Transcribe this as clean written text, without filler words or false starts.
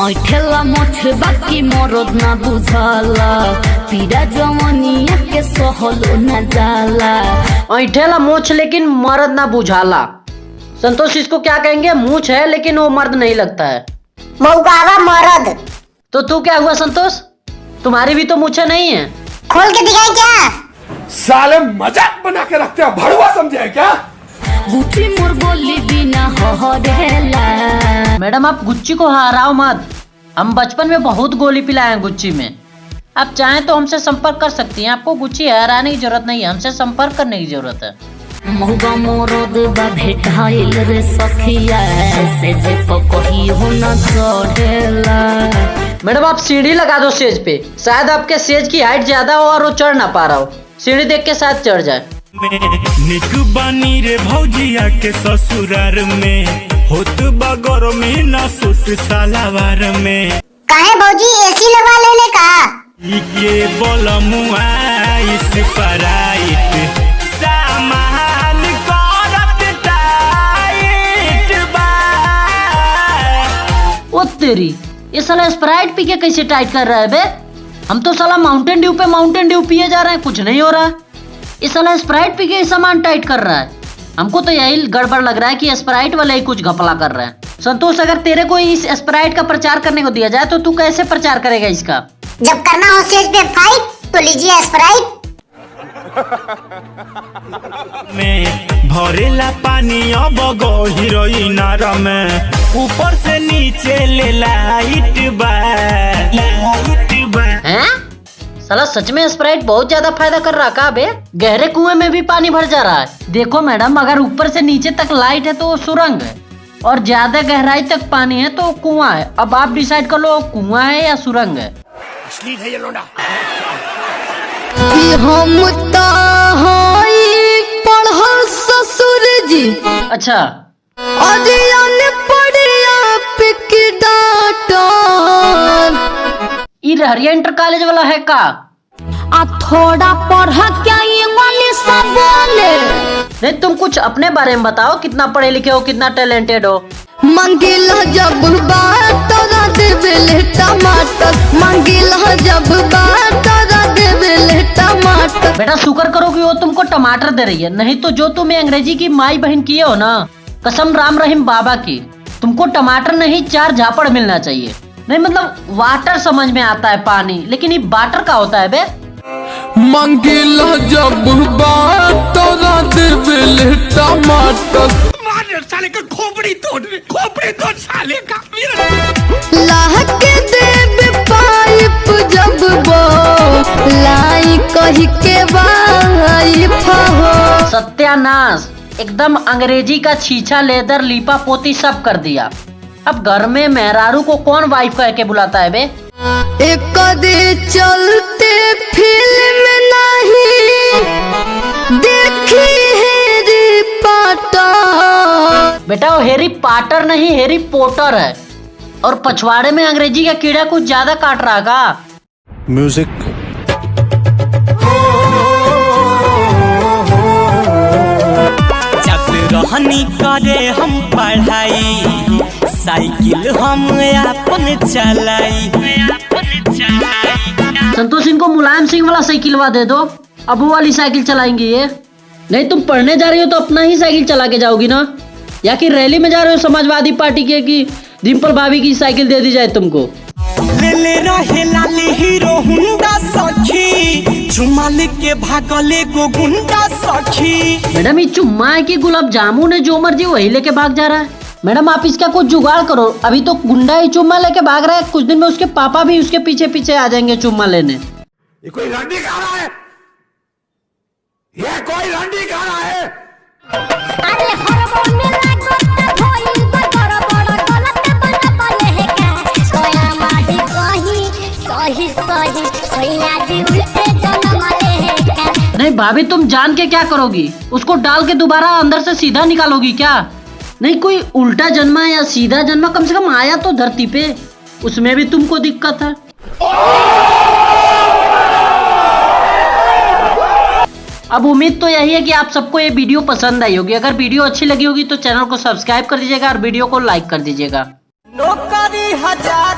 ऐठेला मोछ बाकी मरद ना बुझाला पीड़ा जवानिया के सहलो न जाला। ऐठेला मोछ लेकिन मर्द ना बुझाला। संतोष इसको क्या कहेंगे? मूछ है लेकिन वो मर्द नहीं लगता है। मौगावा मर्द। तो तू क्या हुआ संतोष? तुम्हारी भी तो मूछें नहीं है। खोल के दिखाई क्या? साले मजाक बना के रखते हो, भड़ुआ समझे है क्या? गुच्ची मोर बोली बिना हरेला। मैडम आप गुच्ची को हराओ मत। हम बचपन में बहुत गोली पिलाए हैं गुच्ची में। आप चाहें तो हमसे संपर्क कर सकती हैं। आपको गुच्ची हराने की जरूरत नहीं है, हमसे संपर्क करने की जरूरत है। मौगा मोरद बा भेटाइल रे सखिया से जे पकही हो न चढ़ेला। मैडम आप सीढ़ी लगा दो स्टेज पे, शायद आपके स्टेज की हाइट ज्यादा हो और वो चढ़ ना पा रहा हो। सीढ़ी देख के शायद चढ़ जाए। निक बानी रे भौजिया के ससुरार में होत बगर में न सुत सालावार में। काहे भौजी एसी लगा लेने का? ये बोलमुआ इस पराइट सामान करत टाइट बा। ओ तेरी, ये साला स्प्राइट पी के कैसे टाइट कर रहा है बे? हम तो साला माउंटेन ड्यू पे माउंटेन ड्यू पिए जा रहे हैं, कुछ नहीं हो रहा। ये साला स्प्राइट पी के सामान टाइट कर रहा है। हमको तो यही गड़बड़ लग रहा है कि स्प्राइट वाले ही कुछ घपला कर रहे हैं। संतोष अगर तेरे को इस स्प्राइट का प्रचार करने को दिया जाए तो तू कैसे प्रचार करेगा इसका? जब करना हो स्टेज पे फाइट तो लीजिए स्प्राइट। में भरेला पानी अब हीरोइन में ऊपर से नीचे ले लाइट बा। हैं? साला सच में स्प्राइट बहुत ज्यादा फायदा कर रहा का बे? गहरे कुएं में भी पानी भर जा रहा है। देखो मैडम, अगर ऊपर से नीचे तक लाइट है तो वो सुरंग है और ज्यादा गहराई तक पानी है तो कुआं है। अब आप डिसाइड कर लो कुआं है या सुरंग है। हम पढ़ल ससुर जी अच्छा, ये रहरिया इंटर कॉलेज वाला है का? आ थोड़ा पढ़ा क्या ये वाले सब बोले। नहीं तुम कुछ अपने बारे में बताओ, कितना पढ़े लिखे हो, कितना टैलेंटेड हो। मंगिला जब बात तोरा देवेले टमाटर, मंगिला जब बात तोरा देवेले टमाटर। बेटा शुक्र करो कि वो तुमको टमाटर दे रही है, नहीं तो जो तुम्हें अंग्रेजी की माई बहन किए हो ना, कसम राम रहीम बाबा की, तुमको टमाटर नहीं 4 झापड़ मिलना चाहिए। नहीं मतलब वाटर समझ में आता है पानी, लेकिन ये वाटर का होता है बे। मंगिला जब बात तोरा देवेले टमाटर। मार साले का खोपड़ी तोड़ साले का। लाके देव पाइप जब बो लाई कही के वाइफ हो। सत्यानाश, एकदम अंग्रेजी का छीछा लेदर लीपा पोती सब कर दिया। अब घर में मेहरारू को कौन वाइफ कह के बुलाता है बे? एक दे चलते फिल्म नहीं देखी हैरी पॉटर। बेटा वो हैरी पॉटर नहीं हैरी पोटर है। और पछवाड़े में अंग्रेजी का कीड़ा कुछ ज्यादा काट रहा का? म्यूजिक रहनी करे हम पढ़ाई, साइकिल हम अपन चलाई। संतोष इनको मुलायम सिंह वाला साइकिलवा दे दो, अब वो वाली साइकिल चलाएंगी ये। नहीं तुम पढ़ने जा रही हो तो अपना ही साइकिल चला के जाओगी ना, या कि रैली में जा रहे हो समाजवादी पार्टी के कि डिम्पल भाभी की साइकिल दे दी जाए तुमको? ले रहे लाली हीरो हुंडा सखी, चुम्मा लेके भागले को गुंडा सखी। मैडम ये चुम्मा है कि गुलाब जामुन है, जो मर्जी वही लेके भाग जा रहा है। मैडम आप इसका कुछ जुगाड़ करो, अभी तो गुंडा ही चुम्मा लेके भाग रहा है, कुछ दिन में उसके पापा भी उसके पीछे पीछे आ जाएंगे चुम्मा लेने। ये कोई रंडी खा रहा है, ये कोई रंडी खा रहा है। अरे हरबोल में लागत भइल बड़ बड़ गलत बना है का। सोया माही कही सही सोया जी उल्टे जन्म ले है का। नहीं भाभी तुम जान के क्या करोगी? उसको डाल के दोबारा अंदर से सीधा निकालोगी क्या? नहीं कोई उल्टा जन्मा या सीधा जन्मा, कम से कम आया तो धरती पे, उसमें भी तुमको दिक्कत है। अब उम्मीद तो यही है कि आप सबको ये वीडियो पसंद आई होगी। अगर वीडियो अच्छी लगी होगी तो चैनल को सब्सक्राइब कर दीजिएगा और वीडियो को लाइक कर दीजिएगा। नौकरी हजार